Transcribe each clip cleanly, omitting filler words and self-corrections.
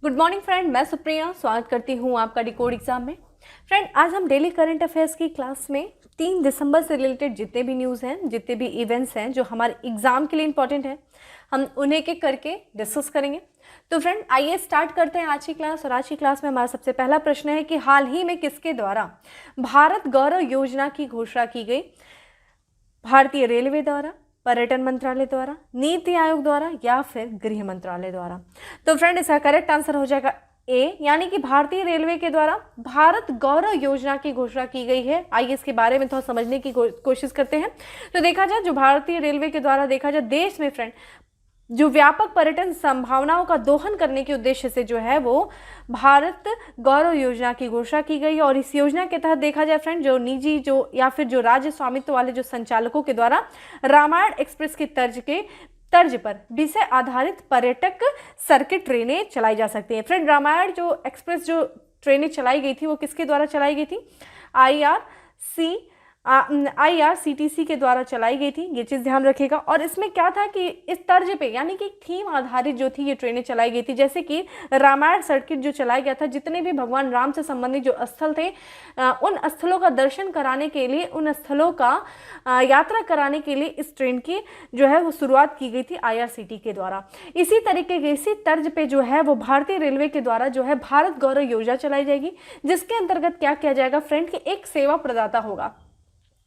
Good morning friend, मैं सुप्रिया स्वागत करती हूँ आपका डिकोड एग्जाम में। फ्रेंड, आज हम डेली करंट अफेयर्स की क्लास में 3 दिसंबर से रिलेटेड जितने भी न्यूज़ हैं, जितने भी इवेंट्स हैं जो हमारे एग्जाम के लिए इंपॉर्टेंट हैं, हम उन्हें एक एक करके डिस्कस करेंगे। तो फ्रेंड, आइए स्टार्ट करते हैं आज की क्लास। और आज की क्लास में हमारा सबसे पहला प्रश्न है कि हाल ही में किसके द्वारा भारत गौरव योजना की घोषणा की गई? भारतीय रेलवे द्वारा, पर्यटन मंत्रालय द्वारा, नीति आयोग द्वारा या फिर गृह मंत्रालय द्वारा? तो फ्रेंड, इसका करेक्ट आंसर हो जाएगा ए, यानी कि भारतीय रेलवे के द्वारा भारत गौरव योजना की घोषणा की गई है। आइए इसके बारे में थोड़ा समझने की कोशिश करते हैं। तो देखा जाए, जो भारतीय रेलवे के द्वारा देखा जाए देश में फ्रेंड जो व्यापक पर्यटन संभावनाओं का दोहन करने के उद्देश्य से जो है वो भारत गौरव योजना की घोषणा की गई है। और इस योजना के तहत देखा जाए फ्रेंड, जो निजी जो या फिर जो राज्य स्वामित्व वाले जो संचालकों के द्वारा रामायण एक्सप्रेस की तर्ज पर विषय आधारित पर्यटक सर्किट ट्रेनें चलाई जा सकती हैं। फ्रेंड, रामायण जो एक्सप्रेस जो ट्रेनें चलाई गई थी वो किसके द्वारा चलाई गई थी? IRCTC के द्वारा चलाई गई थी, ये चीज़ ध्यान रखिएगा। और इसमें क्या था कि इस तर्ज पे यानी कि थीम आधारित जो थी ये ट्रेनें चलाई गई थी। जैसे कि रामायण सर्किट जो चलाया गया था, जितने भी भगवान राम से संबंधित जो स्थल थे उन स्थलों का दर्शन कराने के लिए, उन स्थलों का यात्रा कराने के लिए इस ट्रेन की जो है वो शुरुआत की गई थी IRCTC के द्वारा। इसी तरीके के इसी तर्ज पे जो है वो भारतीय रेलवे के द्वारा जो है भारत गौरव योजना चलाई जाएगी, जिसके अंतर्गत क्या किया जाएगा फ्रेंड कि एक सेवा प्रदाता होगा।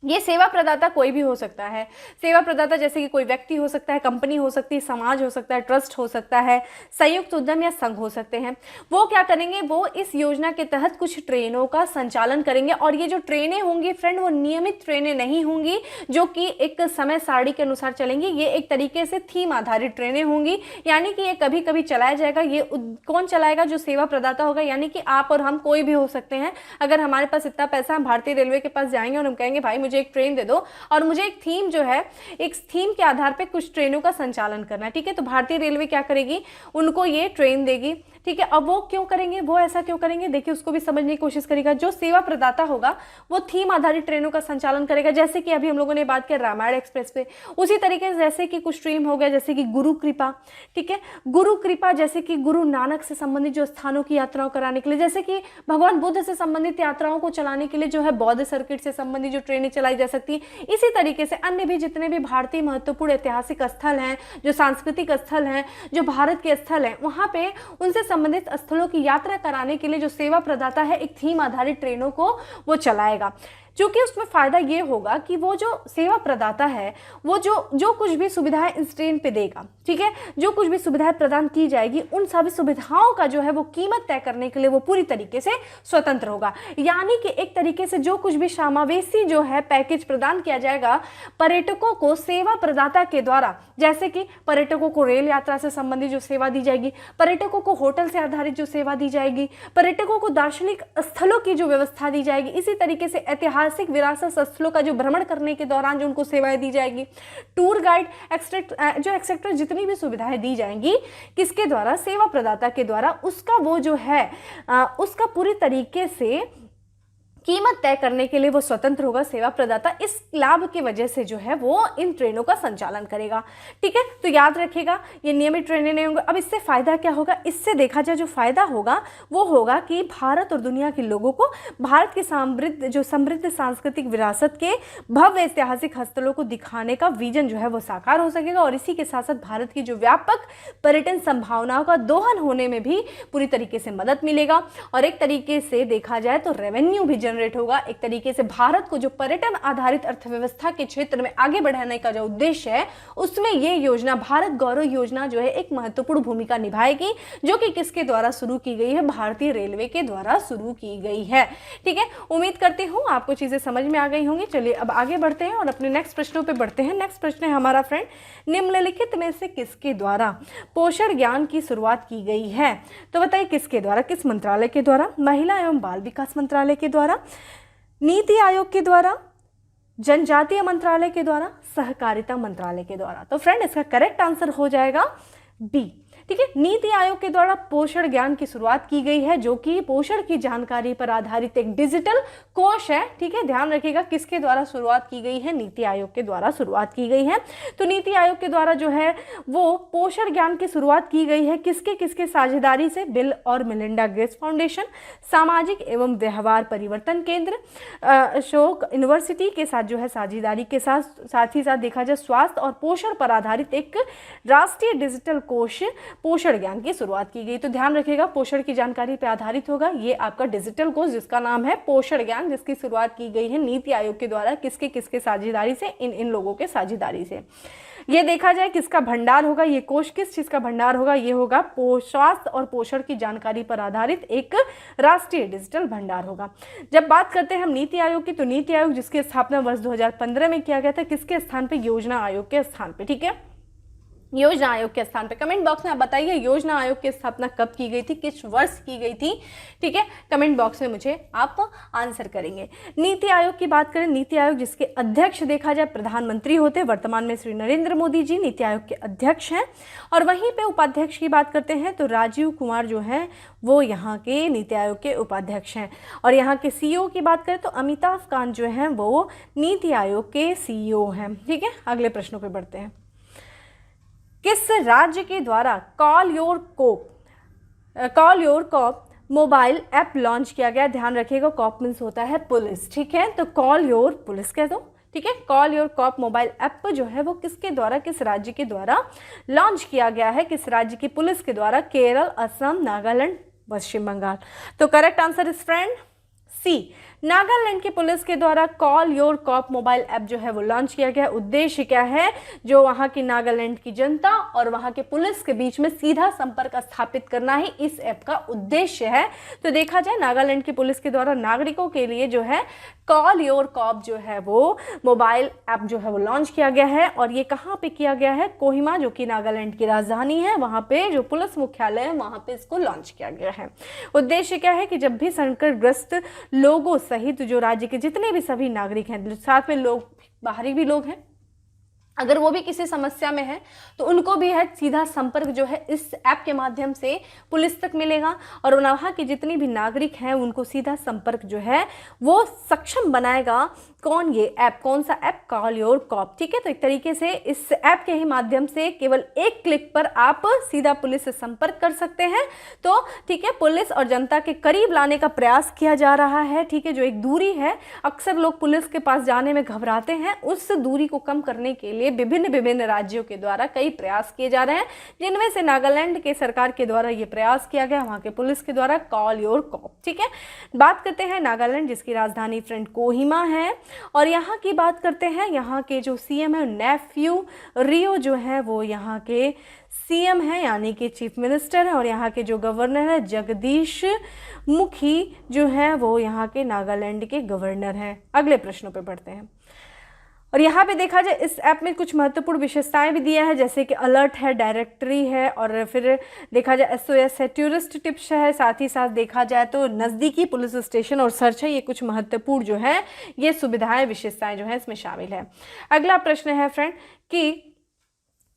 ये सेवा प्रदाता कोई भी हो सकता है। सेवा प्रदाता जैसे कि कोई व्यक्ति हो सकता है, कंपनी हो सकती है, समाज हो सकता है, ट्रस्ट हो सकता है, संयुक्त उद्यम या संघ हो सकते हैं। वो क्या करेंगे, वो इस योजना के तहत कुछ ट्रेनों का संचालन करेंगे। और ये जो ट्रेनें होंगी फ्रेंड, वो नियमित ट्रेनें नहीं होंगी जो कि एक समय सारणी के अनुसार चलेंगी। ये एक तरीके से थीम आधारित ट्रेनें होंगी, यानी कि ये कभी कभी चलाया जाएगा। ये कौन चलाएगा? जो सेवा प्रदाता होगा, यानी कि आप और हम कोई भी हो सकते हैं। अगर हमारे पास इतना पैसा, हम भारतीय रेलवे के पास जाएंगे और हम कहेंगे भाई मुझे एक ट्रेन दे दो और मुझे एक थीम जो है, एक थीम के आधार पे कुछ ट्रेनों का संचालन करना है, ठीक है। तो भारतीय रेलवे क्या करेगी, उनको ये ट्रेन देगी, ठीक है। अब वो क्यों करेंगे, वो ऐसा क्यों करेंगे, देखिए उसको भी समझने की कोशिश करेगा। जो सेवा प्रदाता होगा वो थीम आधारित ट्रेनों का संचालन करेगा, जैसे कि अभी हम लोगों ने बात किया रामायण एक्सप्रेस पे। उसी तरीके से जैसे कि कुछ ट्रेन हो गया, जैसे कि गुरु कृपा, ठीक है। गुरु कृपा जैसे कि गुरु नानक से संबंधित जो स्थानों की यात्राओं कराने के लिए, जैसे कि भगवान बुद्ध से संबंधित यात्राओं को चलाने के लिए जो है बौद्ध सर्किट से संबंधित जो ट्रेनें चलाई जा सकती है। इसी तरीके से अन्य भी जितने भी भारतीय महत्वपूर्ण ऐतिहासिक स्थल हैं, जो सांस्कृतिक स्थल हैं, जो भारत के स्थल हैं, वहां पे उनसे संबंधित स्थलों की यात्रा कराने के लिए जो सेवा प्रदाता है एक थीम आधारित ट्रेनों को वो चलाएगा। क्योंकि उसमें फायदा ये होगा कि वो जो सेवा प्रदाता है वो जो कुछ भी सुविधाएं इस ट्रेन पे देगा, ठीक है, जो कुछ भी सुविधाएं प्रदान की जाएगी उन सभी सुविधाओं का जो है वो कीमत तय करने के लिए वो पूरी तरीके से स्वतंत्र होगा। यानी कि एक तरीके से जो कुछ भी समावेशी जो है पैकेज प्रदान किया जाएगा पर्यटकों को सेवा प्रदाता के द्वारा, जैसे कि पर्यटकों को रेल यात्रा से संबंधित जो सेवा दी जाएगी, पर्यटकों को होटल से आधारित जो सेवा दी जाएगी, पर्यटकों को दार्शनिक स्थलों की जो व्यवस्था दी जाएगी, इसी तरीके से ऐतिहासिक विरासत स्थलों का जो भ्रमण करने के दौरान जो उनको सेवाएं दी जाएगी, टूर गाइड एक्सेट्रा जितनी भी सुविधाएं दी जाएंगी, किसके द्वारा? सेवा प्रदाता के द्वारा। उसका वो जो है उसका पूरी तरीके से कीमत तय करने के लिए वो स्वतंत्र होगा सेवा प्रदाता। इस लाभ की वजह से जो है वो इन ट्रेनों का संचालन करेगा, ठीक है। तो याद रखिएगा ये नियमित ट्रेनें नहीं होंगी। अब इससे फायदा क्या होगा? इससे देखा जाए जो फायदा होगा वो होगा कि भारत और दुनिया के लोगों को भारत की समृद्ध सांस्कृतिक विरासत के भव्य ऐतिहासिक स्थलों को दिखाने का विजन जो है वो साकार हो सकेगा। और इसी के साथ साथ भारत की जो व्यापक पर्यटन संभावनाओं का दोहन होने में भी पूरी तरीके से मदद मिलेगा। और एक तरीके से देखा जाए तो रेवेन्यू भी जनरेट होगा। एक तरीके से भारत को जो पर्यटन आधारित अर्थव्यवस्था के क्षेत्र में आगे बढ़ाने का जो उद्देश्य है उसमें ये योजना, भारत गौरव योजना जो है एक महत्वपूर्ण भूमिका निभाएगी, जो कि किसके द्वारा शुरू की गई है? भारतीय रेलवे के द्वारा शुरू की गई है, ठीक है। उम्मीद करती हूँ आपको चीजें समझ में आ गई होंगी। चलिए अब आगे बढ़ते हैं और अपने नेक्स्ट प्रश्नों पर बढ़ते हैं। नेक्स्ट प्रश्न है हमारा फ्रेंड, निम्नलिखित में से किसके द्वारा पोषण ज्ञान की शुरुआत की गई है? तो बताइए किसके द्वारा, किस मंत्रालय के द्वारा? महिला एवं बाल विकास मंत्रालय के द्वारा, नीति आयोग के द्वारा, जनजातीय मंत्रालय के द्वारा, सहकारिता मंत्रालय के द्वारा? तो फ्रेंड इसका करेक्ट आंसर हो जाएगा बी, ठीक है। नीति आयोग के द्वारा पोषण ज्ञान की शुरुआत की गई है, जो कि पोषण की जानकारी पर आधारित एक डिजिटल कोश है। ठीक है, ध्यान रखिएगा किसके द्वारा शुरुआत की गई है, नीति आयोग के द्वारा शुरुआत की गई है। तो नीति आयोग के द्वारा जो है वो पोषण ज्ञान की शुरुआत की गई है किसके किसके साझेदारी से, बिल और मेलिंडा गेट्स फाउंडेशन, सामाजिक एवं व्यवहार परिवर्तन केंद्र, अशोक यूनिवर्सिटी के साथ जो है साझेदारी के साथ ही साथ देखा जाए स्वास्थ्य और पोषण पर आधारित एक राष्ट्रीय डिजिटल कोश पोषण ज्ञान की शुरुआत की गई। तो ध्यान रखिएगा पोषण की जानकारी पर आधारित होगा ये आपका डिजिटल कोश, जिसका नाम है पोषण ज्ञान, जिसकी शुरुआत की गई है नीति आयोग के द्वारा किसके किसके साझेदारी से, इन लोगों के साझेदारी से। ये देखा जाए किसका भंडार होगा, ये कोश किस चीज का भंडार होगा, ये होगा स्वास्थ्य और पोषण की जानकारी पर आधारित एक राष्ट्रीय डिजिटल भंडार होगा। जब बात करते हैं हम नीति आयोग की, तो नीति आयोग जिसकी स्थापना वर्ष 2015 में किया गया था, किसके स्थान पे, योजना आयोग के स्थान पे। ठीक है, योजना आयोग के स्थान पे। कमेंट बॉक्स में आप बताइए योजना आयोग की स्थापना कब की गई थी, किस वर्ष की गई थी। ठीक है, कमेंट बॉक्स में मुझे आप आंसर करेंगे। नीति आयोग की बात करें, नीति आयोग जिसके अध्यक्ष देखा जाए प्रधानमंत्री होते, वर्तमान में श्री नरेंद्र मोदी जी नीति आयोग के अध्यक्ष हैं। और वहीं पे उपाध्यक्ष की बात करते हैं तो राजीव कुमार जो है वो यहाँ के नीति आयोग के उपाध्यक्ष हैं। और यहाँ के सीईओ की बात करें तो अमिताभ कांत जो है वो नीति आयोग के सीईओ हैं। ठीक है, अगले प्रश्नों पर बढ़ते हैं। किस राज्य के द्वारा call your cop mobile app launch किया गया? ध्यान रखिएगा कॉप मीन्स होता है पुलिस। ठीक है, तो कॉल योर पुलिस कह दो। ठीक है, call your cop mobile app जो है वो किसके द्वारा, किस राज्य के द्वारा लॉन्च किया गया है, किस राज्य की पुलिस के द्वारा? केरल, असम, नागालैंड, पश्चिम बंगाल। तो करेक्ट आंसर इज फ्रेंड सी, नागालैंड की पुलिस के द्वारा call your cop mobile app जो है वो लॉन्च किया गया। उद्देश्य क्या है, जो वहां की नागालैंड की जनता और वहां के पुलिस के बीच में सीधा संपर्क स्थापित करना ही इस ऐप का उद्देश्य है। तो देखा जाए नागालैंड की पुलिस के द्वारा नागरिकों के लिए जो है कॉल योर कॉप जो है वो मोबाइल ऐप जो है वो लॉन्च किया गया है। और ये कहाँ पे किया गया है? कोहिमा, जो कि नागालैंड की राजधानी है, वहां पे जो पुलिस मुख्यालय है वहां पे इसको लॉन्च किया गया है। उद्देश्य क्या है कि जब भी संकटग्रस्त लोगों सहित जो राज्य के जितने भी सभी नागरिक हैं, साथ में लोग बाहरी भी लोग हैं, अगर वो भी किसी समस्या में है तो उनको भी है सीधा संपर्क जो है इस ऐप के माध्यम से पुलिस तक मिलेगा। और वहाँ के जितने भी नागरिक हैं उनको सीधा संपर्क जो है वो सक्षम बनाएगा। कौन? ये ऐप। कौन सा ऐप? Call your corp. ठीक है, तो एक तरीके से इस ऐप के ही माध्यम से केवल एक क्लिक पर आप सीधा पुलिस से संपर्क कर सकते हैं। तो ठीक है, पुलिस और जनता के करीब लाने का प्रयास किया जा रहा है। ठीक है, जो एक दूरी है, अक्सर लोग पुलिस के पास जाने में घबराते हैं, उस दूरी को कम करने के लिए विभिन्न राज्यों के द्वारा कई प्रयास किए जा रहे हैं, जिनमें से नागालैंड के सरकार के द्वारा ये प्रयास किया गया, वहां के पुलिस के द्वारा कॉल योर कॉप। ठीक है, बात करते हैं नागालैंड जिसकी राजधानी फ्रेंड कोहिमा है। और यहाँ की बात करते हैं, यहाँ के जो सीएम है नेफ्यू रियो जो है वो यहाँ के सीएम है, यानी कि चीफ मिनिस्टर है। और यहाँ के जो गवर्नर है जगदीश मुखी जो है वो यहाँ के नागालैंड के गवर्नर हैं। अगले प्रश्नों पे बढ़ते हैं। और यहाँ पे देखा जाए इस ऐप में कुछ महत्वपूर्ण विशेषताएं भी दिया है, जैसे कि अलर्ट है, डायरेक्टरी है, और फिर देखा जाए एसओएस है, टूरिस्ट टिप्स है, साथ ही साथ देखा जाए तो नज़दीकी पुलिस स्टेशन और सर्च है। ये कुछ महत्वपूर्ण जो है ये सुविधाएं, विशेषताएं जो है इसमें शामिल है। अगला प्रश्न है फ्रेंड कि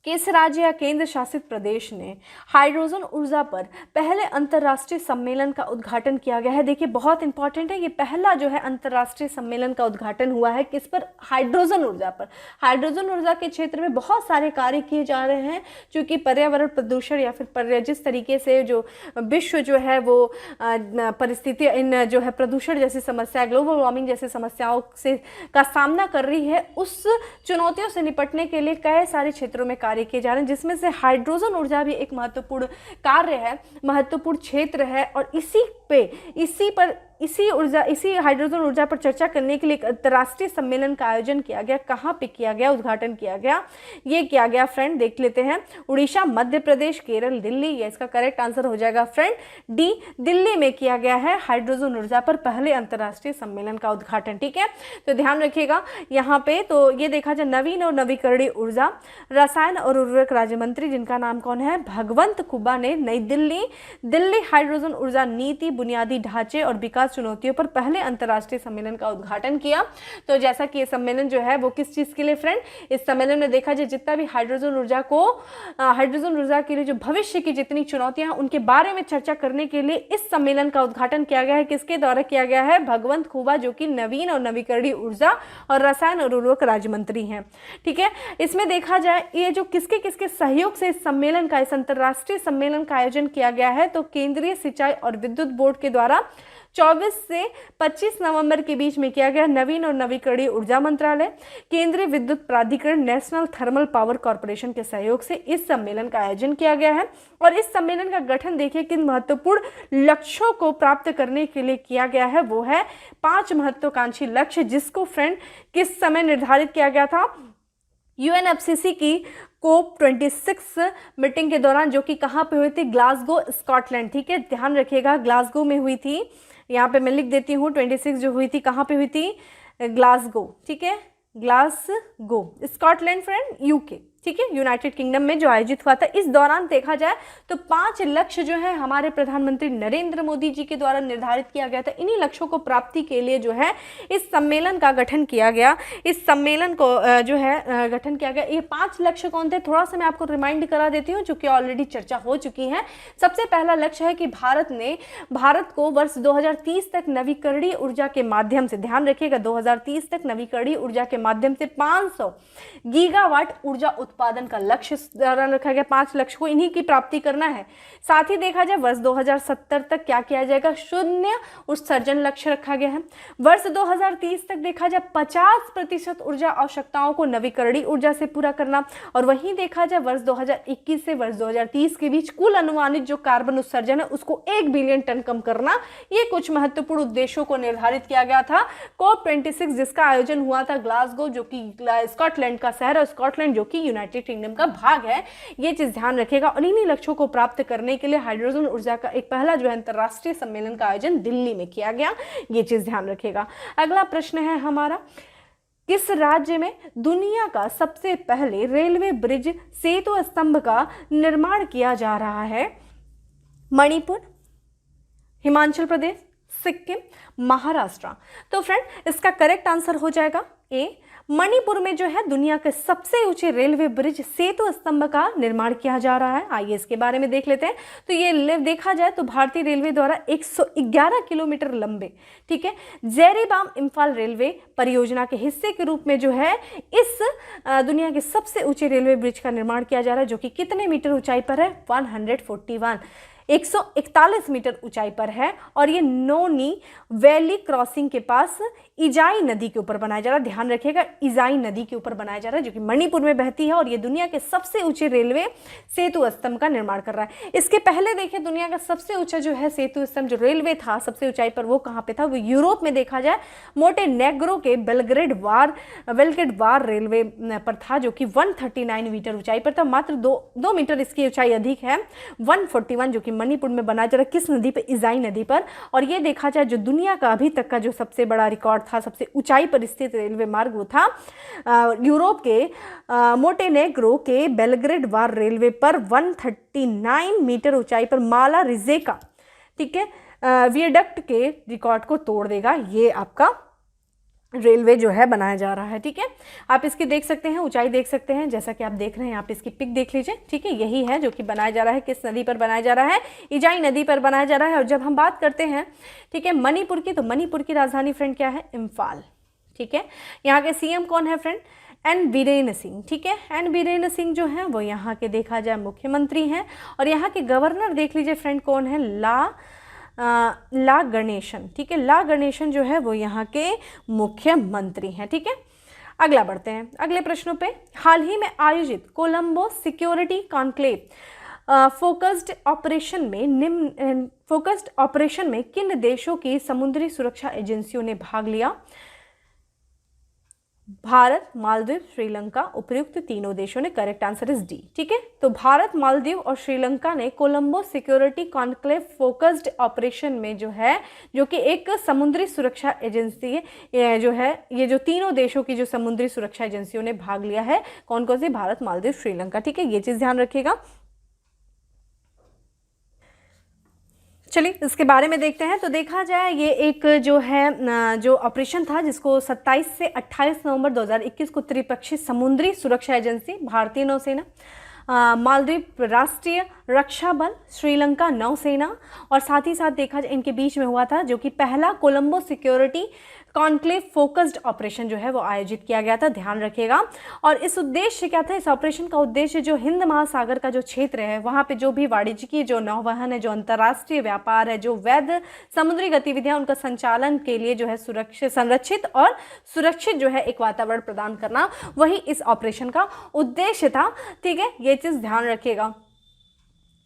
किस राज्य या केंद्र शासित प्रदेश ने हाइड्रोजन ऊर्जा पर पहले अंतर्राष्ट्रीय सम्मेलन का उद्घाटन किया गया है? देखिए बहुत इंपॉर्टेंट है, ये पहला जो है अंतर्राष्ट्रीय सम्मेलन का उद्घाटन हुआ है किस पर? हाइड्रोजन ऊर्जा पर। हाइड्रोजन ऊर्जा के क्षेत्र में बहुत सारे कार्य किए जा रहे हैं, क्योंकि पर्यावरण प्रदूषण या फिर जिस तरीके से जो विश्व जो है वो परिस्थिति इन जो है प्रदूषण जैसी समस्या, ग्लोबल वार्मिंग जैसी समस्याओं से का सामना कर रही है, उस चुनौतियों से निपटने के लिए कई सारे क्षेत्रों में कार्य किए जा रहे हैं, जिसमें से हाइड्रोजन ऊर्जा भी एक महत्वपूर्ण कार्य है, महत्वपूर्ण क्षेत्र है। और इसी हाइड्रोजन ऊर्जा पर चर्चा करने के लिए एक अंतर्राष्ट्रीय सम्मेलन का आयोजन किया गया। कहाँ पे किया गया? उद्घाटन किया गया, ये किया गया फ्रेंड, देख लेते हैं। उड़ीसा, मध्य प्रदेश, केरल, दिल्ली। ये इसका करेक्ट आंसर हो जाएगा फ्रेंड डी, दिल्ली में किया गया है हाइड्रोजन ऊर्जा पर पहले अंतर्राष्ट्रीय सम्मेलन का उद्घाटन। ठीक है, तो ध्यान रखिएगा यहाँ पे। तो ये देखा जाए नवीन और नवीकरणीय ऊर्जा, रसायन और उर्वरक राज्य मंत्री जिनका नाम कौन है? भगवंत खुबा ने नई दिल्ली हाइड्रोजन ऊर्जा नीति, बुनियादी ढांचे और विकास खास चुनौतियों पर पहले अंतर्राष्ट्रीय सम्मेलन का उद्घाटन किया। तो जैसा कि ये सम्मेलन जो है वो किस चीज़ के लिए फ्रेंड, इस सम्मेलन में देखा जाए जितना भी हाइड्रोजन ऊर्जा के लिए जो भविष्य की जितनी चुनौतियां हैं उनके बारे में चर्चा करने के लिए इस सम्मेलन का उद्घाटन किया गया है। किसके द्वारा किया गया है? भगवंत खुबा, जो कि नवीन और नवीकरणीय ऊर्जा और रसायन और उर्वरक राज्य मंत्री हैं। ठीक है, इसमें देखा जाए ये जो किसके किसके सहयोग से इस सम्मेलन का, इस अंतर्राष्ट्रीय सम्मेलन का आयोजन किया गया है, तो केंद्रीय सिंचाई और विद्युत बोर्ड के द्वारा 24 से 25 नवंबर के बीच में किया गया। नवीन और नवीकरणीय ऊर्जा मंत्रालय, केंद्रीय विद्युत प्राधिकरण, नेशनल थर्मल पावर कॉर्पोरेशन के सहयोग से इस सम्मेलन का आयोजन किया गया है। और इस सम्मेलन का गठन देखिए किन महत्वपूर्ण लक्ष्यों को प्राप्त करने के लिए किया गया है, वो है 5 महत्वाकांक्षी लक्ष्य, जिसको फ्रेंड किस समय निर्धारित किया गया था? यूएनएफसीसी की COP26 मीटिंग के दौरान, जो कि कहाँ पे हुई थी? Glasgow, Scotland. ठीक है, ध्यान रखिएगा, ग्लासगो में हुई थी। यहाँ पे मैं लिख देती हूँ 26 जो हुई थी, कहाँ पे हुई थी? ग्लासगो। ठीक है, ग्लासगो, स्कॉटलैंड फ्रेंड, यूके। ठीक है, यूनाइटेड किंगडम में जो आयोजित हुआ था। इस दौरान देखा जाए तो 5 लक्ष्य जो है हमारे प्रधानमंत्री नरेंद्र मोदी जी के द्वारा निर्धारित किया गया था। इन्हीं लक्ष्यों को प्राप्ति के लिए जो है इस सम्मेलन का गठन किया गया। इस सम्मेलन को जो है गठन किया गया। ये 5 लक्ष्य कौन थे? थोड़ा सा मैं आपको रिमाइंड करा देती हूँ, चूंकि ऑलरेडी चर्चा हो चुकी है। सबसे पहला लक्ष्य है कि भारत को वर्ष 2030 तक नवीकरणीय ऊर्जा के माध्यम से, ध्यान रखिएगा, 2030 तक नवीकरणीय ऊर्जा के माध्यम से 500 गीगावाट ऊर्जा उत्पादन का लक्ष्य दौरान रखा गया। 5 लक्ष्य को इन्हीं की प्राप्ति करना है। साथ ही देखा जाए वर्ष 2070 तक क्या किया जाएगा? शून्य उत्सर्जन लक्ष्य रखा गया है। वर्ष 2030 तक देखा जाए 50% ऊर्जा आवश्यकताओं को नवीकरणीय ऊर्जा से पूरा करना। और वहीं देखा जाए वर्ष 2021 से वर्ष 2030 के बीच कुल अनुमानित जो कार्बन उत्सर्जन है उसको 1 बिलियन टन कम करना। ये कुछ महत्वपूर्ण उद्देश्यों को निर्धारित किया गया था। COP26 जिसका आयोजन हुआ था ग्लासगो, जो कि स्कॉटलैंड का शहर है, स्कॉटलैंड जो कि यूनाइटेड किंगडम का भाग है। ये चीज ध्यान रखिएगा। और इन्हीं लक्ष्यों को प्राप्त करने के लिए हाइड्रोजन ऊर्जा का एक पहला जो है अंतरराष्ट्रीय सम्मेलन का आयोजन दिल्ली में किया गया। ये चीज ध्यान रखिएगा। अगला प्रश्न है हमारा, किस राज्य में दुनिया का सबसे पहले रेलवे ब्रिज सेतु स्तंभ का निर्माण किया जा रहा है? मणिपुर, हिमाचल प्रदेश, सिक्किम, महाराष्ट्र। तो फ्रेंड इसका करेक्ट आंसर हो जाएगा ए, मणिपुर में जो है दुनिया के सबसे ऊंचे रेलवे ब्रिज सेतु स्तंभ का निर्माण किया जा रहा है। आइए इसके बारे में देख लेते हैं। तो ये देखा जाए तो भारतीय रेलवे द्वारा 111 किलोमीटर लंबे, ठीक है, जैरीबाम इम्फाल रेलवे परियोजना के हिस्से के रूप में जो है इस दुनिया के सबसे ऊंचे रेलवे ब्रिज का निर्माण किया जा रहा है, जो कि कितने मीटर ऊंचाई पर है? 141 मीटर ऊंचाई पर है। और ये नोनी वैली क्रॉसिंग के पास इजाई नदी के ऊपर बनाया जा रहा है। ध्यान रखिएगा, इजाई नदी के ऊपर बनाया जा रहा है, जो कि मणिपुर में बहती है। और ये दुनिया के सबसे ऊंचे रेलवे सेतु स्तंभ का निर्माण कर रहा है। इसके पहले देखिए दुनिया का सबसे ऊंचा जो है सेतु स्तंभ जो रेलवे था सबसे ऊंचाई पर, वो कहाँ पे था? वो यूरोप में देखा जाए मोंटेनेग्रो के बेलग्रेड वार रेलवे पर था, जो कि 139 मीटर ऊंचाई पर था। मात्र 2 मीटर इसकी ऊंचाई अधिक है, 141, जो कि मणिपुर में बनाया जा रहा है। किस नदी पे? इजाई नदी पर। और ये देखा जाए जो दुनिया का अभी तक का जो सबसे बड़ा रिकॉर्ड था, सबसे ऊंचाई पर स्थित रेलवे मार्ग, वो था यूरोप के मोंटेनेग्रो के बेलग्रेड वार रेलवे पर 139 मीटर ऊंचाई पर माला रिजेका, ठीक है, वियाडक्ट के रिकॉर्ड को तोड़ देगा। ये आपका रेलवे जो है बनाया जा रहा है। ठीक है, आप इसकी देख सकते हैं, ऊंचाई देख सकते हैं, जैसा कि आप देख रहे हैं। आप इसकी पिक देख लीजिए। ठीक है, यही है जो कि बनाया जा रहा है। किस नदी पर बनाया जा रहा है? इजाई नदी पर बनाया जा रहा है। और जब हम बात करते हैं, ठीक है, मणिपुर की, तो मणिपुर की राजधानी फ्रेंड क्या है? इम्फाल। ठीक है, यहाँ के सीएम कौन है फ्रेंड? एन बीरेन सिंह। ठीक है, एन बीरेन सिंह जो है वो यहाँ के देखा जाए मुख्यमंत्री हैं। और यहाँ के गवर्नर देख लीजिए फ्रेंड कौन है? ला गणेशन। ठीक है, ला गणेशन जो है वो यहाँ के मुख्यमंत्री हैं। ठीक है, अगला बढ़ते हैं अगले प्रश्नों पे। हाल ही में आयोजित Colombo security conclave focused operation में किन देशों की समुद्री सुरक्षा एजेंसियों ने भाग लिया? भारत, मालदीव, श्रीलंका, उपयुक्त तीनों देशों ने। Correct answer is D. ठीक है, तो भारत, मालदीव और श्रीलंका ने Colombo security conclave focused operation में जो है, जो कि एक समुद्री सुरक्षा एजेंसी जो है, ये जो तीनों देशों की जो समुद्री सुरक्षा एजेंसियों ने भाग लिया है। कौन कौन सी? भारत, मालदीव, श्रीलंका। ठीक है, ये चीज ध्यान रखिएगा। चलिए इसके बारे में देखते हैं। तो देखा जाए ये एक जो है जो ऑपरेशन था जिसको 27 से 28 नवंबर 2021 को त्रिपक्षीय समुद्री सुरक्षा एजेंसी, भारतीय नौसेना, मालदीव राष्ट्रीय रक्षा बल, श्रीलंका नौसेना और साथ ही साथ देखा जाए इनके बीच में हुआ था, जो कि पहला Colombo security conclave focused operation जो है वो आयोजित किया गया था, ध्यान रखिएगा। और इस उद्देश्य क्या था, इस ऑपरेशन का उद्देश्य जो हिंद महासागर का जो क्षेत्र है वहाँ पे जो भी वाणिज्यिक जो नौवहन है, जो अंतर्राष्ट्रीय व्यापार है, जो वैध समुद्री गतिविधियां, उनका संचालन के लिए जो है सुरक्षित, संरक्षित और सुरक्षित जो है एक वातावरण प्रदान करना, वही इस ऑपरेशन का उद्देश्य था। ठीक है, ये चीज़ ध्यान रखिएगा।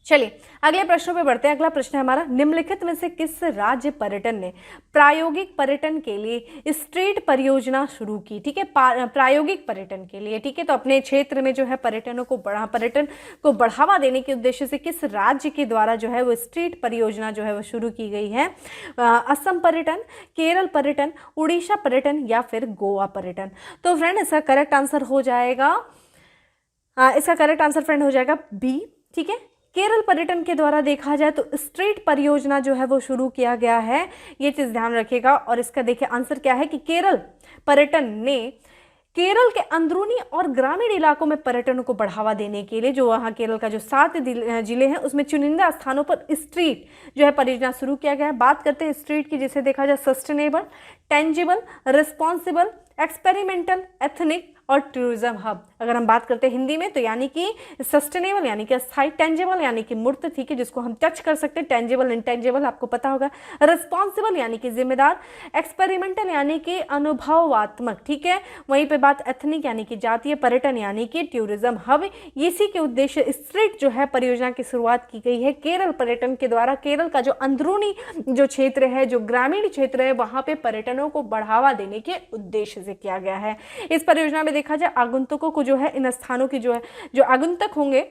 चलिए अगले प्रश्नों पे बढ़ते हैं। अगला प्रश्न है हमारा, निम्नलिखित में से किस राज्य पर्यटन ने प्रायोगिक पर्यटन के लिए स्ट्रीट परियोजना शुरू की? ठीक है, प्रायोगिक पर्यटन के लिए। ठीक है, तो अपने क्षेत्र में जो है पर्यटन को बढ़ावा देने के उद्देश्य से किस राज्य के द्वारा जो है वो स्ट्रीट परियोजना जो है वो शुरू की गई है? असम पर्यटन, केरल पर्यटन, उड़ीसा पर्यटन या फिर गोवा पर्यटन? तो फ्रेंड इसका करेक्ट आंसर हो जाएगा बी। ठीक है, केरल पर्यटन के द्वारा देखा जाए तो स्ट्रीट परियोजना जो है वो शुरू किया गया है, ये चीज़ ध्यान रखिएगा। और इसका देखिए आंसर क्या है कि केरल पर्यटन ने केरल के अंदरूनी और ग्रामीण इलाकों में पर्यटन को बढ़ावा देने के लिए, जो वहाँ केरल का जो 7 जिले हैं उसमें चुनिंदा स्थानों पर स्ट्रीट जो है परियोजना शुरू किया गया है। बात करते हैं स्ट्रीट की, जिसे देखा जाए sustainable, tangible, responsible, experimental, ethnic और टूरिज्म हब। अगर हम बात करते हैं हिंदी में तो यानी कि सस्टेनेबल यानी कि स्थायी, टेंजेबल यानी कि मूर्त, ठीक है, जिसको हम टच कर सकते हैं, टेंजेबल इंटेंजेबल आपको पता होगा, रिस्पॉन्सिबल यानी कि जिम्मेदार, एक्सपेरिमेंटल यानी कि अनुभवात्मक, ठीक है, वहीं पे बात एथनिक यानी कि जातीय, पर्यटन यानी कि टूरिज्म हब। इसी के उद्देश्य स्ट्रीट जो है परियोजना की शुरुआत की गई है केरल पर्यटन के द्वारा। केरल का जो अंदरूनी जो क्षेत्र है, जो ग्रामीण क्षेत्र है, वहाँ पे पर्यटनों को बढ़ावा देने के उद्देश्य से किया गया है। इस परियोजना में देखा जाए आगंतुकों को जो है इन स्थानों की जो आगंतुक होंगे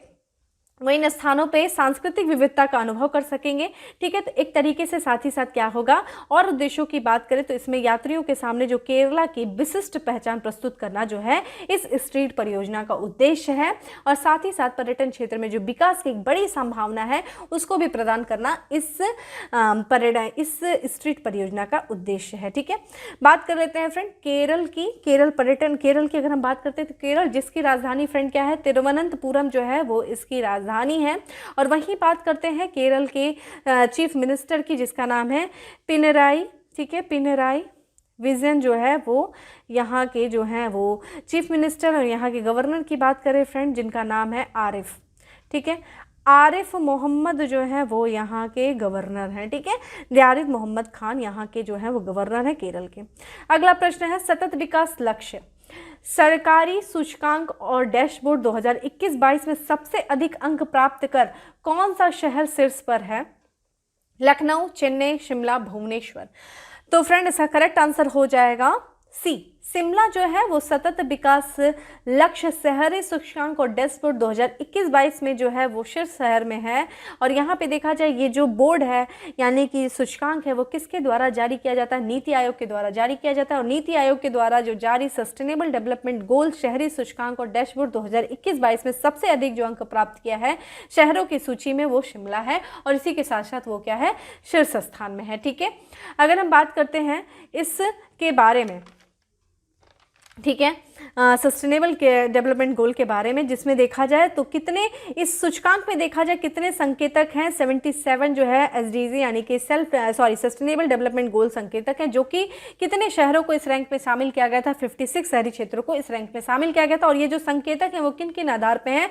वो इन स्थानों पे सांस्कृतिक विविधता का अनुभव कर सकेंगे। ठीक है, तो एक तरीके से साथ ही साथ क्या होगा, और उद्देश्यों की बात करें तो इसमें यात्रियों के सामने जो केरला की विशिष्ट पहचान प्रस्तुत करना जो है इस स्ट्रीट परियोजना का उद्देश्य है। और साथ ही साथ पर्यटन क्षेत्र में जो विकास की एक बड़ी संभावना है उसको भी प्रदान करना इस स्ट्रीट परियोजना का उद्देश्य है। ठीक है, बात कर लेते हैं फ्रेंड केरल की, केरल पर्यटन। केरल की अगर हम बात करते हैं तो केरल जिसकी राजधानी फ्रेंड क्या है, तिरुवनंतपुरम जो है वो इसकी राजधानी है। और वहीं बात करते हैं केरल के चीफ मिनिस्टर की, जिसका नाम है पिनराई। ठीक है, पिनराई विजयन जो है वो यहाँ के जो हैं वो चीफ मिनिस्टर, और यहाँ के गवर्नर की बात करें फ्रेंड जिनका नाम है आरिफ। ठीक है, आरिफ मोहम्मद जो है वो यहाँ के गवर्नर हैं। ठीक है, आरिफ मोहम्मद खान यहाँ के जो है वो गवर्नर हैं केरल के। अगला प्रश्न है, सतत विकास लक्ष्य सरकारी सूचकांक और डैशबोर्ड 2021-22 में सबसे अधिक अंक प्राप्त कर कौन सा शहर शीर्ष पर है? लखनऊ, चेन्नई, शिमला, भुवनेश्वर? तो फ्रेंड इसका करेक्ट आंसर हो जाएगा सी, शिमला जो है वो सतत विकास लक्ष्य शहरी सूचकांक और डैशबोर्ड 2021-22 में जो है वो शीर्ष शहर में है। और यहाँ पे देखा जाए ये जो बोर्ड है यानी कि सूचकांक है वो किसके द्वारा जारी किया जाता है? नीति आयोग के द्वारा जारी किया जाता है। और नीति आयोग के द्वारा जो जारी सस्टेनेबल डेवलपमेंट गोल शहरी सूचकांक और डैशबोर्ड 2021-22 में सबसे अधिक जो अंक प्राप्त किया है शहरों की सूची में वो शिमला है, और इसी के साथ साथ वो क्या है, शीर्ष स्थान में है। ठीक है, अगर हम बात करते हैं इसके बारे में, ठीक है, सस्टेनेबल के डेवलपमेंट गोल के बारे में, जिसमें देखा जाए तो कितने इस सूचकांक में देखा जाए कितने संकेतक हैं, 77 जो है एसडीजी यानी कि सस्टेनेबल डेवलपमेंट गोल संकेतक हैं, जो कि कितने शहरों को इस रैंक में शामिल किया गया था? 56 शहरी क्षेत्रों को इस रैंक में शामिल किया गया था। और ये जो संकेतक हैं वो किन किन आधार पे हैं?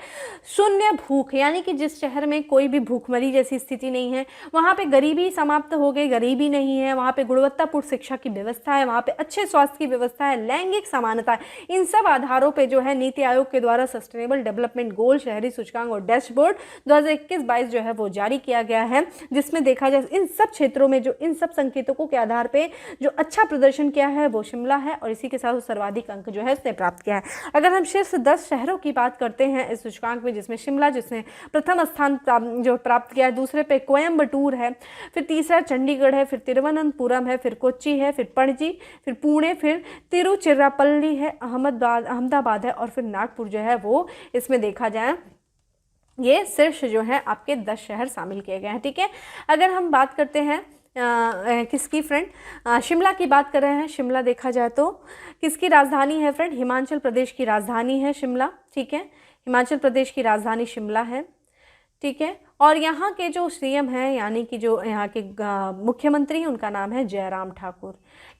शून्य भूख यानी कि जिस शहर में कोई भी भूखमरी जैसी स्थिति नहीं है, वहाँ पे गरीबी समाप्त हो गई, गरीबी नहीं है, वहाँ पे गुणवत्तापूर्ण शिक्षा की व्यवस्था है, वहाँ पे अच्छे स्वास्थ्य की व्यवस्था है, लैंगिक समानता है, इन सब आधारों पे जो है नीति आयोग के द्वारा सस्टेनेबल डेवलपमेंट गोल शहरी सूचकांक और डैशबोर्ड 2021-22 जो है वो जारी किया गया है, जिसमें देखा जाए इन सब क्षेत्रों में जो इन सब संकेतकों के आधार पे जो अच्छा प्रदर्शन किया है वो शिमला है, और इसी के साथ सर्वाधिक अंक जो है उसने प्राप्त किया है। अगर हम शीर्ष 10 शहरों की बात करते हैं इस सूचकांक में, जिसमें शिमला जिसने प्रथम स्थान जो प्राप्त किया है, दूसरे पे कोयम्बटूर है, फिर तीसरा चंडीगढ़ है, फिर तिरुवनंतपुरम है, फिर कोच्चि है, फिर पणजी, फिर पुणे, फिर तिरुचिरापल्ली है, अहमदाबाद है, और फिर नागपुर जो है वो इसमें देखा जाए ये शीर्ष जो है आपके 10 शहर शामिल किए गए हैं, ठीक है। अगर हम बात करते हैं किसकी फ्रेंड, शिमला की बात कर रहे हैं। शिमला देखा जाए तो किसकी राजधानी है फ्रेंड, हिमाचल प्रदेश की राजधानी है शिमला, ठीक है। हिमाचल प्रदेश की राजधानी शिमला है, ठीक है। और यहाँ के जो सीएम हैं यानी कि जो यहाँ के मुख्यमंत्री हैं उनका नाम है जयराम ठाकुर,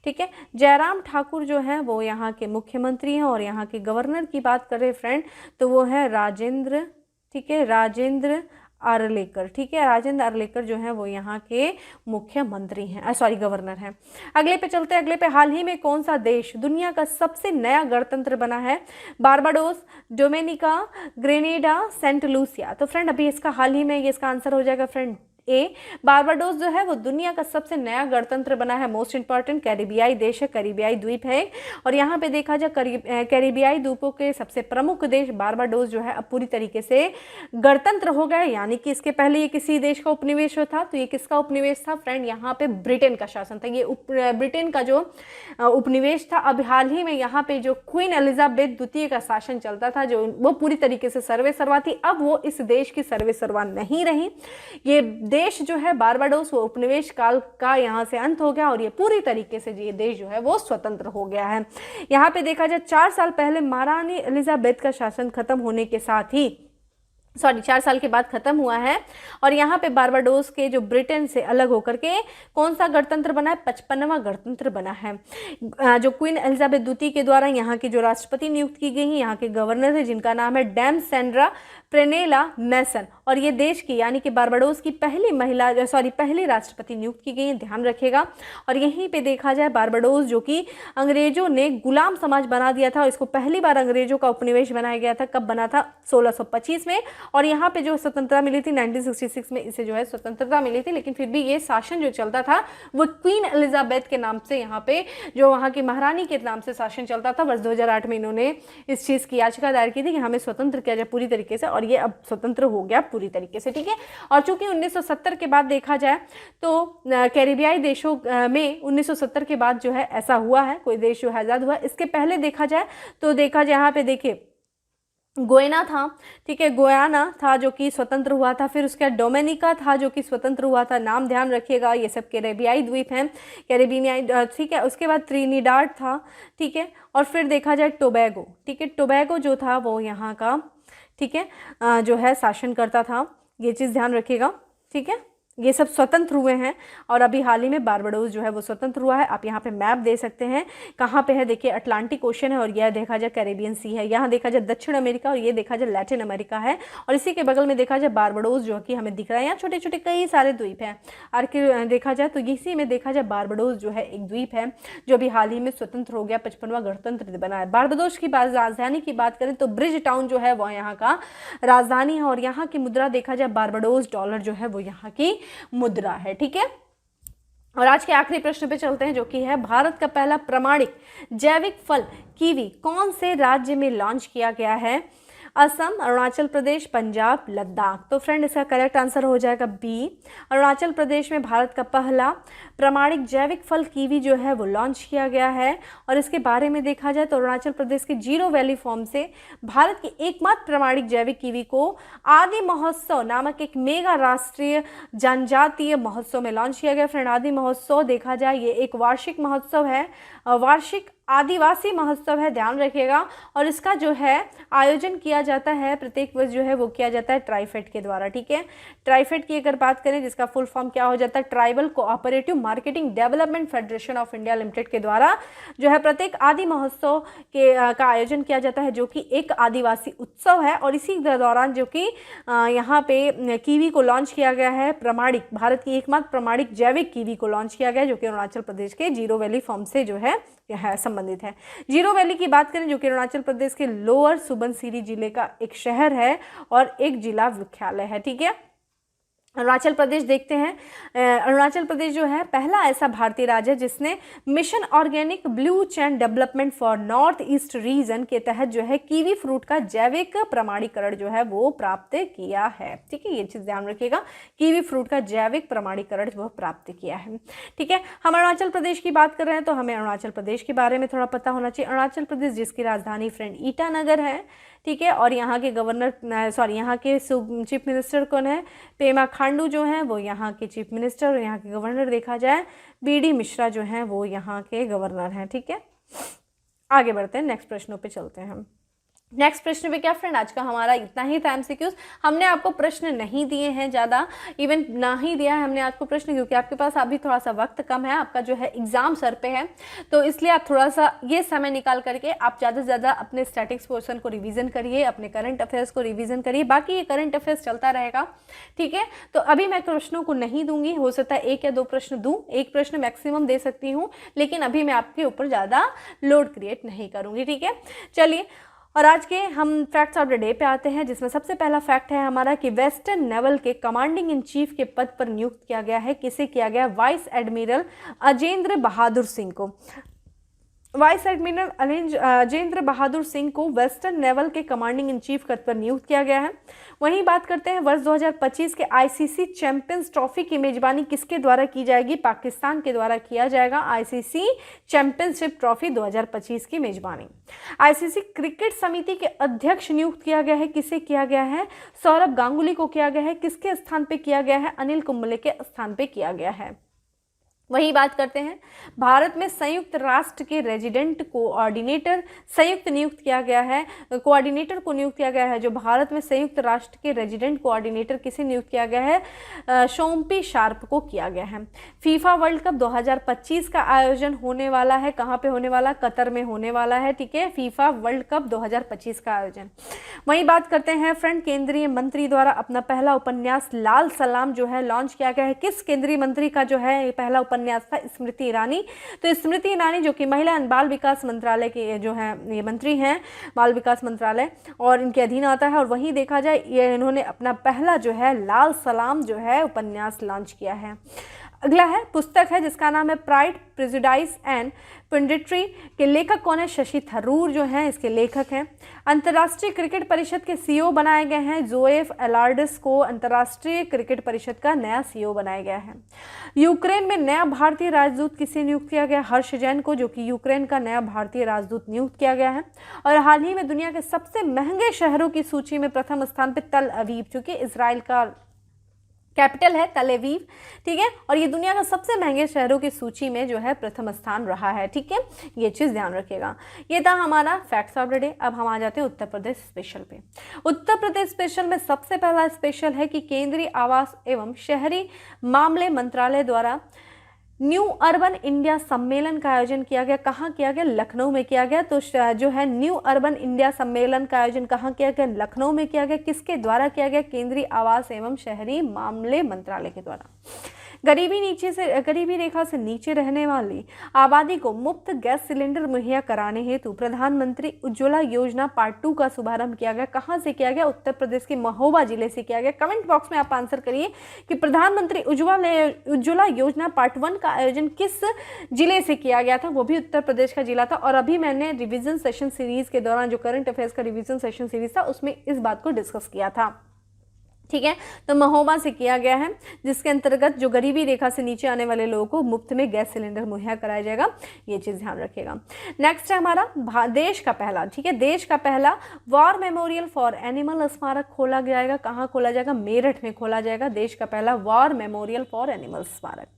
ठीक है। जयराम ठाकुर जो है वो यहाँ के मुख्यमंत्री हैं। और यहाँ के गवर्नर की बात करें फ्रेंड तो वो है राजेंद्र, ठीक है, राजेंद्र आर्लेकर, ठीक है। राजेंद्र आर्लेकर जो है वो यहाँ के मुख्यमंत्री हैं, सॉरी गवर्नर हैं। अगले पे चलते हैं। अगले पे, हाल ही में कौन सा देश दुनिया का सबसे नया गणतंत्र बना है? Barbados, Dominica, Grenada, Saint Lucia. तो फ्रेंड अभी इसका हाल ही में ये इसका आंसर हो जाएगा फ्रेंड ए। बारबाडोस जो है वो दुनिया का सबसे नया गणतंत्र बना है। मोस्ट इंपॉर्टेंट कैरिबियाई देश है, कैरिबियाई द्वीप है। और यहाँ पे देखा जाए कैरिबियाई द्वीपों के सबसे प्रमुख देश बारबाडोस जो है अब पूरी तरीके से गणतंत्र हो गया। यानी कि इसके पहले ये किसी देश का उपनिवेश था। तो ये किसका उपनिवेश था फ्रेंड? यहाँ पे ब्रिटेन का शासन था। ये ब्रिटेन का जो उपनिवेश था। अब हाल ही में यहाँ पे जो क्वीन एलिजाबेथ द्वितीय का शासन चलता था, जो वो पूरी तरीके से सर्वेसर्वा थी, अब वो इस देश की सर्वेसर्वा नहीं रही। ये देश जो है बारबाडोस वो उपनिवेश काल का यहाँ से अंत हो गया और ये पूरी तरीके से ये देश जो है वो स्वतंत्र हो गया है। यहाँ पे देखा जाए 4 साल पहले महारानी एलिजाबेथ का शासन खत्म होने के साथ ही 4 साल के बाद खत्म हुआ है। और यहाँ पे बारबाडोस के जो ब्रिटेन से अलग होकर के कौन सा गणतंत्र बना है? 55वां गणतंत्र बना है। जो क्वीन एलिजाबेथ द्वितीय के द्वारा यहाँ की जो राष्ट्रपति नियुक्त की गई हैं, यहाँ के गवर्नर है जिनका नाम है डैम सेंड्रा प्रेनेला मैसन। और ये देश की यानी कि बारबाडोस की पहली राष्ट्रपति नियुक्त की गई है, ध्यान रखिएगा। और यहीं पे देखा जाए बारबाडोस जो कि अंग्रेजों ने गुलाम समाज बना दिया था और इसको पहली बार अंग्रेजों का उपनिवेश बनाया गया था। कब बना था? 1625 में। और यहाँ पे जो स्वतंत्रता मिली थी 1966 में इसे जो है स्वतंत्रता मिली थी। लेकिन फिर भी ये शासन जो चलता था वो क्वीन एलिजाबेथ के नाम से, यहाँ पे जो वहाँ की महारानी के नाम से शासन चलता था। वर्ष 2008 में इन्होंने इस चीज़ की याचिका दायर की थी कि हमें स्वतंत्र किया जाए पूरी तरीके से, और ये अब स्वतंत्र हो गया पूरी तरीके से, ठीक है। और चूंकि 1970 के बाद देखा जाए तो कैरिबियाई देशों में 1970 के बाद जो है ऐसा हुआ है, कोई देश जो है आज़ाद हुआ। इसके पहले देखा जाए तो यहाँ पे देखिए गोयना था, ठीक है, गोयाना था जो कि स्वतंत्र हुआ था। फिर उसके बाद डोमिनिका था जो कि स्वतंत्र हुआ था। नाम ध्यान रखिएगा, ये सब कैरिबियाई द्वीप हैं, कैरिबियाई, ठीक है। उसके बाद त्रिनिडाद था, ठीक है। और फिर देखा जाए टोबैगो, ठीक है, टोबैगो जो था वो यहाँ का, ठीक है, जो है शासन करता था। ये चीज़ ध्यान रखिएगा, ठीक है। ये सब स्वतंत्र हुए हैं और अभी हाल ही में बारबाडोस जो है वो स्वतंत्र हुआ है। आप यहाँ पे मैप दे सकते हैं कहाँ पे है, देखिए अटलांटिक ओशन है और यह देखा जाए कैरेबियन सी है। यहाँ देखा जाए दक्षिण अमेरिका और ये देखा जाए लैटिन अमेरिका है। और इसी के बगल में देखा जाए बारबाडोस जो कि हमें दिख रहा है। यहाँ छोटे छोटे कई सारे द्वीप हैं। और देखा जाए तो इसी में देखा जाए बारबाडोस जो है एक द्वीप है जो अभी हाल ही में स्वतंत्र हो गया, 55वां गणतंत्र बना है। बारबाडोस की राजधानी की बात करें तो ब्रिज टाउन जो है वह यहाँ का राजधानी है। और यहाँ की मुद्रा देखा जाए बारबाडोस डॉलर जो है वो यहाँ की मुद्रा है, ठीक है। और आज के आखिरी प्रश्न पे चलते हैं जो कि है भारत का पहला प्रमाणिक जैविक फल कीवी कौन से राज्य में लॉन्च किया गया है? असम, अरुणाचल प्रदेश, पंजाब, लद्दाख। तो फ्रेंड इसका करेक्ट आंसर हो जाएगा बी, अरुणाचल प्रदेश में भारत का पहला प्रमाणिक जैविक फल कीवी जो है वो लॉन्च किया गया है। और इसके बारे में देखा जाए तो अरुणाचल प्रदेश के जीरो वैली फॉर्म से भारत की एकमात्र प्रमाणिक जैविक कीवी को आदि महोत्सव नामक एक मेगा राष्ट्रीय जनजातीय महोत्सव में लॉन्च किया गया। फ्रेंड आदि महोत्सव देखा जाए ये एक वार्षिक महोत्सव है, वार्षिक आदिवासी महोत्सव है, ध्यान रखिएगा। और इसका जो है आयोजन किया जाता है प्रत्येक वर्ष जो है वो किया जाता है ट्राइफेड के द्वारा, ठीक है। ट्राइफेड की अगर बात करें जिसका फुल फॉर्म क्या हो जाता है, tribal cooperative marketing development federation of India limited के द्वारा जो है प्रत्येक आदि महोत्सव का आयोजन किया जाता है जो कि एक आदिवासी उत्सव है। और इसी दौरान जो कि यहाँ पे कीवी को लॉन्च किया गया है, प्रमाणिक भारत की एकमात्र प्रमाणिक जैविक कीवी को लॉन्च किया गया जो कि अरुणाचल प्रदेश के जीरो वैली फॉर्म से जो है संबंधित है। जीरो वैली की बात करें जो कि अरुणाचल प्रदेश के लोअर सुबनसिरी जिले का एक शहर है और एक जिला मुख्यालय है, ठीक है। अरुणाचल प्रदेश देखते हैं। अरुणाचल प्रदेश जो है पहला ऐसा भारतीय राज्य है जिसने mission organic blue chain development for north east region के तहत जो है कीवी फ्रूट का जैविक प्रमाणीकरण जो है वो प्राप्त किया है। ठीक है, ये चीज़ ध्यान रखिएगा, कीवी फ्रूट का जैविक प्रमाणीकरण वह प्राप्त किया है। ठीक है, हम अरुणाचल प्रदेश की बात कर रहे हैं तो हमें अरुणाचल प्रदेश के बारे में थोड़ा पता होना चाहिए। अरुणाचल प्रदेश जिसकी राजधानी फ्रेंड ईटानगर है। ठीक है, और यहाँ के यहाँ के चीफ मिनिस्टर कौन है? पेमा खांडू जो हैं वो यहाँ के चीफ मिनिस्टर, और यहाँ के गवर्नर देखा जाए बीडी मिश्रा जो हैं वो यहाँ के गवर्नर हैं। ठीक है, आगे बढ़ते हैं, नेक्स्ट प्रश्नों पे चलते हैं हम। नेक्स्ट प्रश्न पे क्या फ्रेंड, आज का हमारा इतना ही था एमसीक्यूज। हमने आपको प्रश्न नहीं दिए हैं ज़्यादा, इवन ना ही दिया है हमने आपको प्रश्न, क्योंकि आपके पास अभी थोड़ा सा वक्त कम है, आपका जो है एग्जाम सर पे है, तो इसलिए आप थोड़ा सा ये समय निकाल करके आप ज़्यादा से ज़्यादा अपने स्टैटिक्स पोर्शन को रिवीजन करिए, अपने करंट अफेयर्स को रिवीजन करिए, बाकी ये करंट अफेयर्स चलता रहेगा। ठीक है, तो अभी मैं प्रश्नों को नहीं दूंगी, हो सकता है 1 या 2 प्रश्न दूँ, 1 प्रश्न मैक्सिमम दे सकती हूँ, लेकिन अभी मैं आपके ऊपर ज़्यादा लोड क्रिएट नहीं करूँगी। ठीक है, चलिए, और आज के हम फैक्ट्स ऑफ द डे पे आते हैं, जिसमें सबसे पहला फैक्ट है हमारा कि वेस्टर्न नेवल के कमांडिंग इन चीफ के पद पर नियुक्त किया गया है। किसे किया गया? वाइस एडमिरल अजेंद्र बहादुर सिंह को। वाइस एडमिरल अजेंद्र बहादुर सिंह को वेस्टर्न नेवल के कमांडिंग इन चीफ पद पर नियुक्त किया गया है। वहीं बात करते हैं वर्ष 2025 के आईसीसी चैंपियंस ट्रॉफी की मेजबानी किसके द्वारा की जाएगी? पाकिस्तान के द्वारा किया जाएगा आईसीसी चैंपियनशिप ट्रॉफी 2025 की मेजबानी। आईसीसी क्रिकेट समिति के अध्यक्ष नियुक्त किया गया है। किसे किया गया है? सौरभ गांगुली को किया गया है। किसके स्थान पे किया गया है? अनिल कुंबले के स्थान पे किया गया है। वही बात करते हैं, भारत में संयुक्त राष्ट्र के रेजिडेंट कोऑर्डिनेटर संयुक्त नियुक्त किया गया है, कोऑर्डिनेटर को नियुक्त किया गया है। जो भारत में संयुक्त राष्ट्र के रेजिडेंट कोऑर्डिनेटर किसे नियुक्त किया गया है? शोम्पी शार्प को किया गया है। फीफा वर्ल्ड कप 2025 का आयोजन होने वाला है। कहाँ पे होने वाला? कतर में होने वाला है। ठीक है, फीफा वर्ल्ड कप 2025 का आयोजन। वही बात करते हैं फ्रेंड, केंद्रीय मंत्री द्वारा अपना पहला उपन्यास लाल सलाम जो है लॉन्च किया गया है। किस केंद्रीय मंत्री का जो है पहला उपन्यास था? स्मृति ईरानी। तो स्मृति ईरानी जो कि महिला एवं बाल विकास मंत्रालय के जो है ये मंत्री हैं, बाल विकास मंत्रालय, और इनके अधीन आता है। और वहीं देखा जाए ये इन्होंने अपना पहला जो है लाल सलाम जो है उपन्यास लॉन्च किया है। अगला है पुस्तक है जिसका नाम है प्राइड प्रेजुडाइस एंड पेंडिट्री के लेखक कौन है? शशि थरूर जो हैं इसके लेखक हैं। अंतर्राष्ट्रीय क्रिकेट परिषद के सीईओ बनाए गए हैं जोएफ एलार्डिस को अंतर्राष्ट्रीय क्रिकेट परिषद का नया सीईओ बनाया गया है। यूक्रेन में नया भारतीय राजदूत किसे नियुक्त किया गया? हर्ष जैन को, जो कि यूक्रेन का नया भारतीय राजदूत नियुक्त किया गया है। और हाल ही में दुनिया के सबसे महंगे शहरों की सूची में प्रथम स्थान पर तल अवीव, जो कि इसराइल का कैपिटल है, तल अवीव। ठीक है, और ये दुनिया का सबसे महंगे शहरों की सूची में जो है प्रथम स्थान रहा है। ठीक है, ये चीज़ ध्यान रखिएगा। ये था हमारा फैक्ट्स ऑफ द डे। अब हम आ जाते हैं उत्तर प्रदेश स्पेशल पे। उत्तर प्रदेश स्पेशल में सबसे पहला स्पेशल है कि केंद्रीय आवास एवं शहरी मामले मंत्रालय द्वारा न्यू अर्बन इंडिया सम्मेलन का आयोजन किया गया। कहाँ किया गया? लखनऊ में किया गया। तो जो है न्यू अर्बन इंडिया सम्मेलन का आयोजन कहाँ किया गया? लखनऊ में किया गया। किसके द्वारा किया गया? केंद्रीय आवास एवं शहरी मामले मंत्रालय के द्वारा। गरीबी रेखा से नीचे रहने वाली आबादी को मुफ्त गैस सिलेंडर मुहैया कराने हेतु प्रधानमंत्री उज्ज्वला योजना पार्ट 2 का शुभारंभ किया गया। कहाँ से किया गया? उत्तर प्रदेश के महोबा जिले से किया गया। कमेंट बॉक्स में आप आंसर करिए कि प्रधानमंत्री उज्ज्वला योजना पार्ट 1 का आयोजन किस जिले से किया गया था? वो भी उत्तर प्रदेश का जिला था। और अभी मैंने रिविजन सेशन सीरीज के दौरान जो करंट अफेयर्स का रिविजन सेशन सीरीज था उसमें इस बात को डिस्कस किया था। ठीक है, तो महोबा से किया गया है, जिसके अंतर्गत जो गरीबी रेखा से नीचे आने वाले लोगों को मुफ्त में गैस सिलेंडर मुहैया कराया जाएगा। ये चीज़ ध्यान रखिएगा। नेक्स्ट है हमारा देश का पहला, ठीक है, देश का पहला वॉर मेमोरियल फॉर एनिमल स्मारक खोला जाएगा। कहाँ खोला जाएगा? मेरठ में खोला जाएगा देश का पहला वॉर मेमोरियल फॉर एनिमल स्मारक।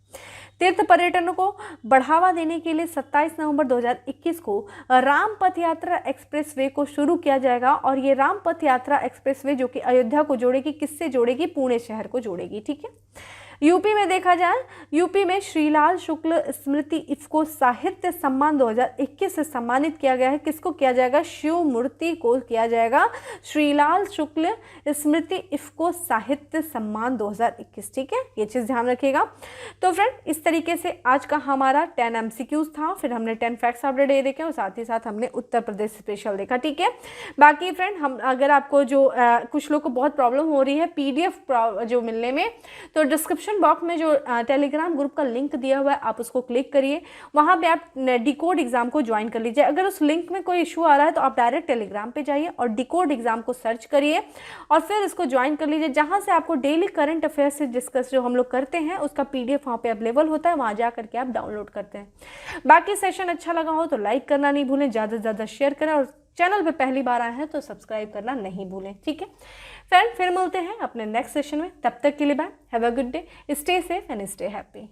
तीर्थ पर्यटन को बढ़ावा देने के लिए 27 नवंबर 2021 को राम पथ यात्रा एक्सप्रेसवे को शुरू किया जाएगा। और ये राम पथ यात्रा एक्सप्रेसवे जो कि अयोध्या को जोड़ेगी, किससे जोड़ेगी? पुणे शहर को जोड़ेगी। ठीक है, यूपी में देखा जाए यूपी में श्रीलाल शुक्ल स्मृति इफ्को साहित्य सम्मान 2021 से सम्मानित किया गया है। किसको किया जाएगा? शिव मूर्ति को किया जाएगा श्रीलाल शुक्ल स्मृति इफ्को साहित्य सम्मान 2021। ठीक है, ये चीज़ ध्यान रखिएगा। तो फ्रेंड, इस तरीके से आज का हमारा 10 MCQs था, फिर हमने 10 फैक्ट्स ऑफ द डे देखे और साथ ही साथ हमने उत्तर प्रदेश स्पेशल देखा। ठीक है, बाकी फ्रेंड, हम अगर आपको जो कुछ लोग को बहुत प्रॉब्लम हो रही है PDF जो मिलने में, तो डिस्क्रिप्शन बॉक्स में जो टेलीग्राम ग्रुप का लिंक दिया हुआ है आप उसको क्लिक करिए, वहाँ पे आप डिकोड एग्जाम को ज्वाइन कर लीजिए। अगर उस लिंक में कोई इशू आ रहा है तो आप डायरेक्ट टेलीग्राम पे जाइए और डिकोड एग्जाम को सर्च करिए और फिर इसको ज्वाइन कर लीजिए, जहाँ से आपको डेली करंट अफेयर से डिस्कस जो हम लोग करते हैं उसका PDF वहाँ पे अवेलेबल होता है, वहाँ जा करके आप डाउनलोड करते हैं। बाकी सेशन अच्छा लगा हो तो लाइक करना नहीं भूलें, ज़्यादा से ज़्यादा शेयर करें और चैनल पे पहली बार आए हैं तो सब्सक्राइब करना नहीं भूलें। ठीक है फ्रेंड, फिर मिलते हैं अपने नेक्स्ट सेशन में, तब तक के लिए bye, have a good day, stay safe and stay happy.